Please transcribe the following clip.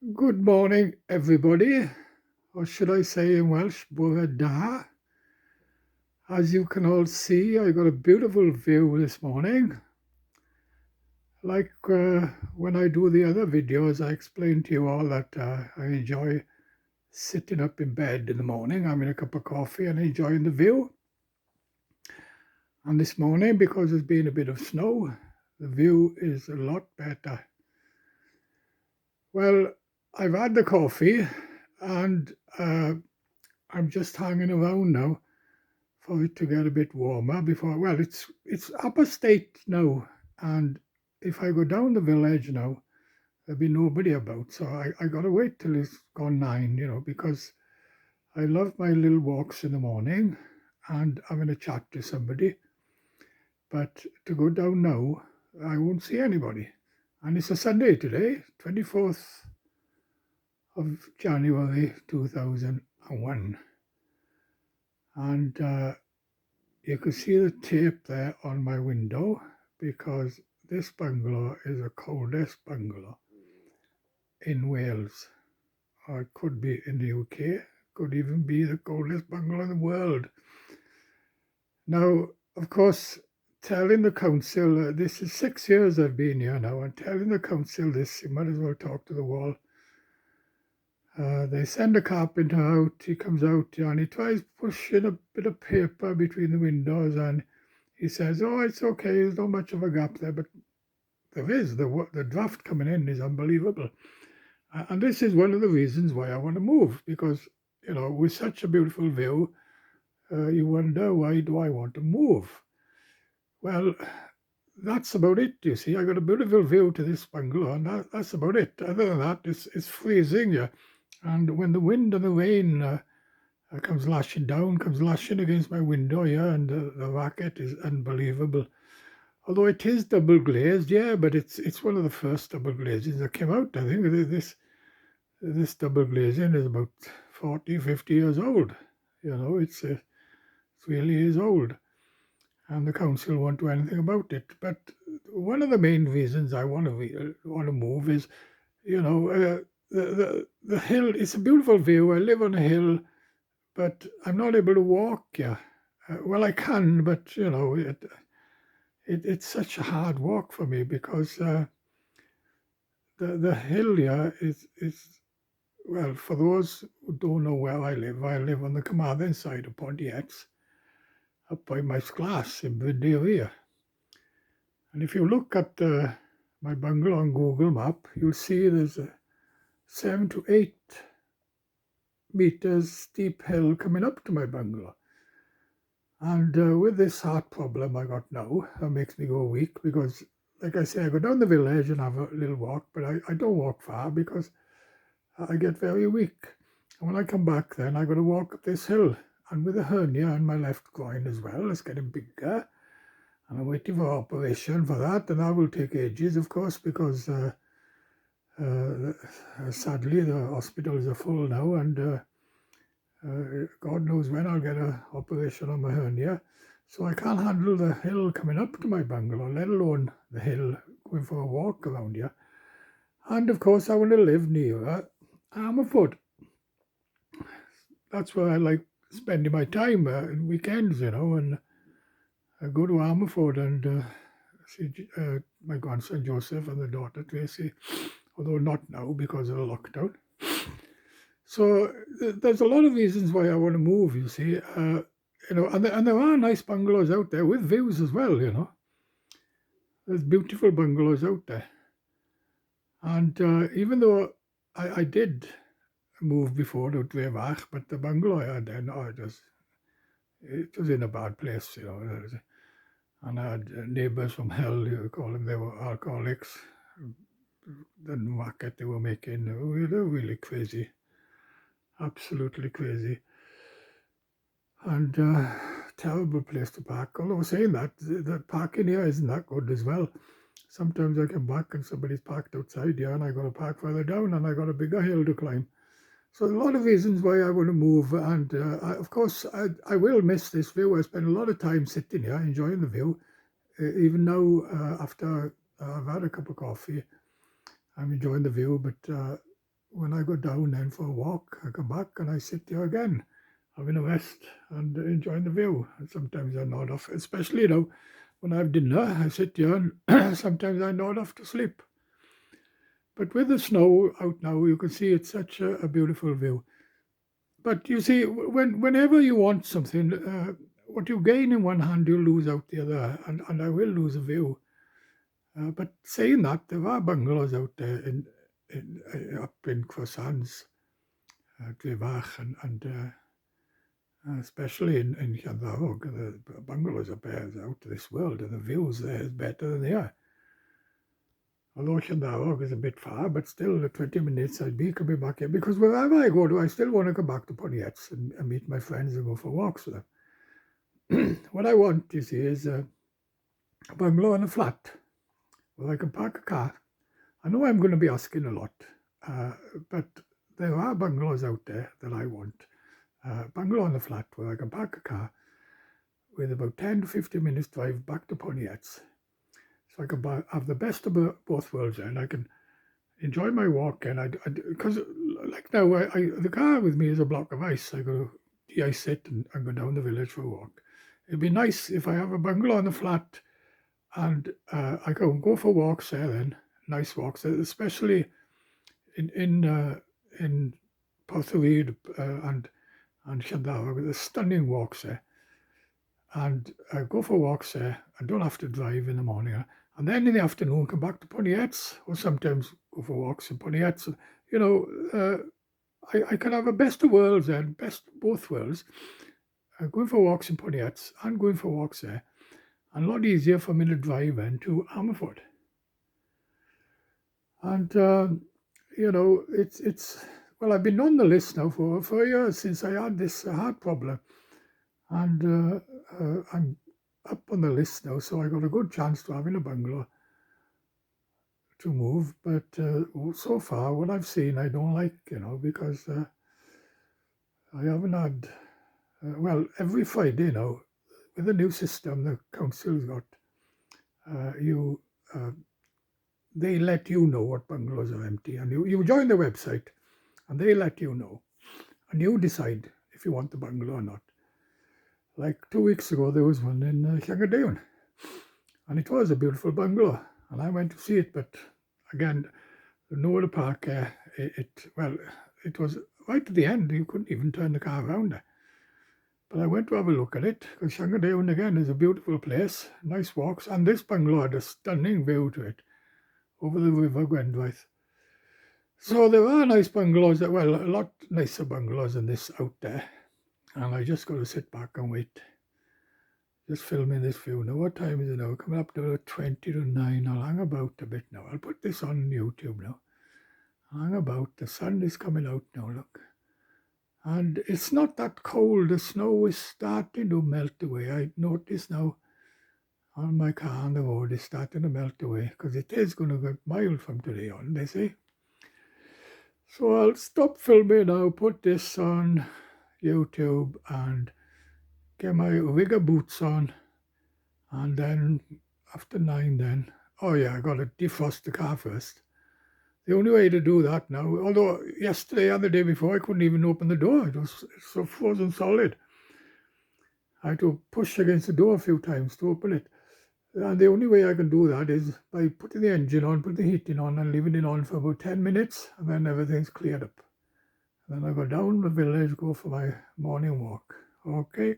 Good morning, everybody, or should I say in Welsh, Bore da. As you can all see, I got a beautiful view this morning. Like when I do the other videos, I explain to you all that I enjoy sitting up in bed in the morning, having a cup of coffee and enjoying the view. And this morning, because there's been a bit of snow, the view is a lot better. Well, I've had the coffee and I'm just hanging around now for it to get a bit warmer before. Well, it's upper state now, and if I go down the village now, there'll be nobody about. So I gotta wait till it's gone 9, because I love my little walks in the morning and having a chat to somebody. But to go down now, I won't see anybody. And it's a Sunday today, 24th of January 2001. And you can see the tape there on my window because this bungalow is the coldest bungalow in Wales. Or it could be in the UK, could even be the coldest bungalow in the world. Now, of course, telling the council, this is 6 years I've been here now, and telling the council this, you might as well talk to the wall. They send a carpenter out, he comes out and he tries pushing a bit of paper between the windows and he says, "Oh, it's okay, there's not much of a gap there," but there is. The draft coming in is unbelievable. And this is one of the reasons why I want to move, because, with such a beautiful view, you wonder, why do I want to move? Well, that's about it, you see. I got a beautiful view to this bungalow, and that's about it. Other than that, it's freezing, yeah. And when the wind and the rain comes lashing down, comes lashing against my window, yeah, and the racket is unbelievable. Although it is double glazed, yeah, but it's one of the first double glazings that came out. I think this double glazing is about 40, 50 years old. It really is old, and the council won't do anything about it. But one of the main reasons I want to move is, the hill. It's a beautiful view. I live on a hill, but I'm not able to walk. Yeah, well, I can, but it's such a hard walk for me because the hill here is well, for those who don't know where I live on the Carmarthen side of Pontiacs, up by my class in Brindisi. And if you look at my bungalow on Google Map, you'll see there's a 7 to 8 meters steep hill coming up to my bungalow. And with this heart problem I got now, that makes me go weak because, like I say, I go down the village and have a little walk, but I don't walk far because I get very weak. And when I come back, then I got to walk up this hill. And with a hernia in my left groin as well, it's getting bigger. And I'm waiting for operation for that, and that will take ages, of course, because uh, sadly the hospitals are full now, and God knows when I'll get an operation on my hernia. So I can't handle the hill coming up to my bungalow, let alone the hill going for a walk around here. And of course, I want to live near Armaford. That's where I like spending my time in weekends, and I go to Armaford and see my grandson Joseph and the daughter Tracy, although not now because of the lockdown. So there's a lot of reasons why I want to move, you see. And there are nice bungalows out there with views as well, There's beautiful bungalows out there. And even though I did move before to Drevach, but the bungalow I had then, it was in a bad place, And I had neighbours from hell, you call them, they were alcoholics. The racket they were making, they were really crazy, absolutely crazy. And terrible place to park. Although saying that, the parking here isn't that good as well. Sometimes I come back and somebody's parked outside here and I got to park further down and I got a bigger hill to climb. So a lot of reasons why I want to move. And of course, I will miss this view. I spend a lot of time sitting here enjoying the view. Even now, after I've had a cup of coffee, I'm enjoying the view. But when I go down then for a walk, I come back and I sit there again, having a rest and enjoying the view. And sometimes I nod off, especially when I have dinner, I sit there and sometimes I nod off to sleep. But with the snow out now, you can see it's such a beautiful view. But you see, whenever you want something, what you gain in one hand, you lose out the other, and I will lose a view. But saying that, there are bungalows out there up in Croissants, Clive, and especially in Llanfairpwll, the bungalows up there is out of this world, and the views there is better than here. Although Llanfairpwll is a bit far, but still, the 20 minutes I'd be coming back here, because wherever I go to, I still want to come back to Poniets and meet my friends and go for walks with them. What I want, you see, is a bungalow and a flat where I can park a car. I know I'm going to be asking a lot, but there are bungalows out there that I want. Bungalow on the flat where I can park a car with about 10 to 15 minutes drive back to Poniets. So I can have the best of both worlds and I can enjoy my walk. And because like now, the car with me is a block of ice. I go de-ice it and go down the village for a walk. It'd be nice if I have a bungalow on the flat and I can go for walks there then, nice walks, especially in Porthuid and Llanfairpwll, the stunning walks there. And I go for walks there. I don't have to drive in the morning. And then in the afternoon, come back to Poniets, or sometimes go for walks in Poniets. You know, I can have a best of worlds then, best of both worlds. Going for walks in Poniets and going for walks there. And a lot easier for me to drive in to Ammerford. And, you know, it's well, I've been on the list now for years since I had this heart problem. And I'm up on the list now, so I got a good chance to having a bungalow to move. But so far, what I've seen, I don't like, because I haven't had, well, every Friday now, with the new system the council's got, they let you know what bungalows are empty, and you join the website, and they let you know, and you decide if you want the bungalow or not. Like 2 weeks ago, there was one in Llanfairpwll, and it was a beautiful bungalow, and I went to see it, but again, nowhere to park. It was right at the end. You couldn't even turn the car around there. But I went to have a look at it, because Llanfairpwll, again, is a beautiful place, nice walks, and this bungalow had a stunning view to it, over the River Gwendwaith. So there are nice bungalows, a lot nicer bungalows than this out there. And I just got to sit back and wait. Just filming this view. Now, what time is it now? Coming up to 20 to 9. I'll hang about a bit now. I'll put this on YouTube now. I'll hang about. The sun is coming out now, look. And it's not that cold. The snow is starting to melt away. I notice now on my car on the road is starting to melt away, because it is going to get mild from today on, they say. So I'll stop filming now, put this on YouTube and get my rigger boots on, and then after 9 then, oh yeah, I got to defrost the car first. The only way to do that now, although yesterday and the day before I couldn't even open the door, it was so frozen solid. I had to push against the door a few times to open it. And the only way I can do that is by putting the engine on, putting the heating on, and leaving it on for about 10 minutes, and then everything's cleared up. And then I go down the village, go for my morning walk. Okay.